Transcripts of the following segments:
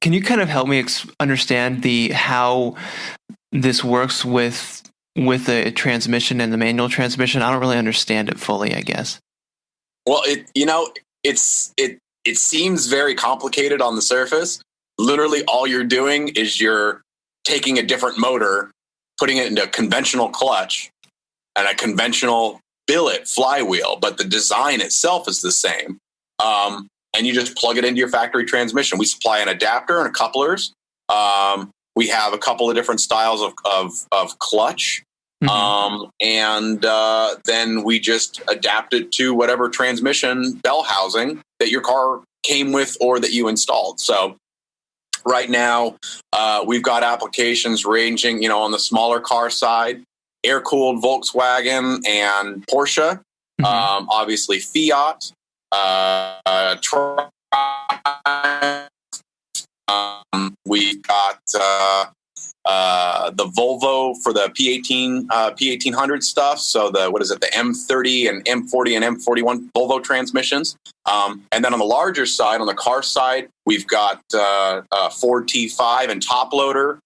Can you kind of help me understand how this works with the transmission and the manual transmission? I don't really understand it fully, I guess. Well, it seems very complicated on the surface. Literally, all you're doing is you're taking a different motor, putting it into a conventional clutch and a conventional billet flywheel, but the design itself is the same. And you just plug it into your factory transmission. We supply an adapter and couplers. We have a couple of different styles of clutch. And then we just adapt it to whatever transmission bell housing that your car came with or that you installed. So right now, we've got applications ranging, on the smaller car side, air-cooled Volkswagen and Porsche, obviously Fiat, we've got the Volvo for the P1800 stuff. So the M30 and M40 and M41 Volvo transmissions. And then on the larger side, on the car side, we've got Ford T5 and top loader,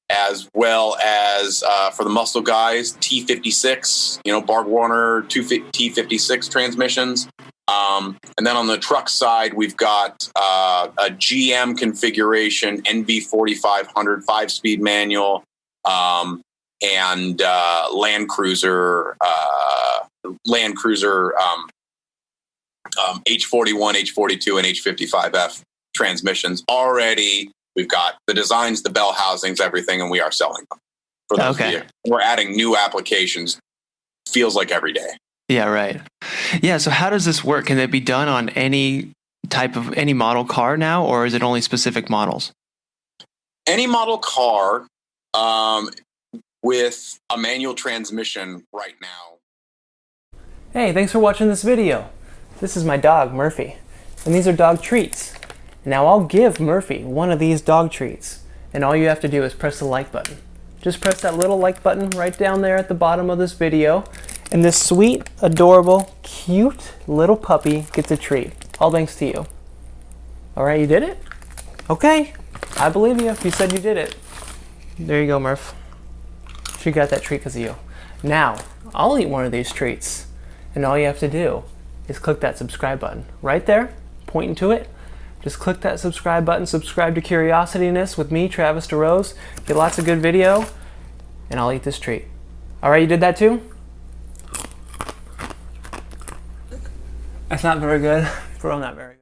as well as for the muscle guys, T56, Barg Warner T56 transmissions. And then on the truck side, we've got a GM configuration, NV4500 5-speed manual, and Land Cruiser H41, H42, and H55F transmissions. Already, we've got the designs, the bell housings, everything, and we are selling them for those vehicles. We're adding new applications. Feels like every day. Yeah, right. Yeah, so how does this work? Can it be done on any model car now, or is it only specific models? Any model car with a manual transmission right now. Hey, thanks for watching this video. This is my dog, Murphy, and these are dog treats. Now I'll give Murphy one of these dog treats, and all you have to do is press the like button. Just press that little like button right down there at the bottom of this video, and this sweet, adorable, cute little puppy gets a treat. All thanks to you. All right, you did it? Okay, I believe you. You said you did it. There you go, Murph. She got that treat because of you. Now, I'll eat one of these treats, and all you have to do is click that subscribe button right there, pointing to it. Just click that subscribe button, subscribe to Curiosityness with me, Travis DeRose. Get lots of good video, and I'll eat this treat. All right, you did that too? That's not very good. Bro, not very good.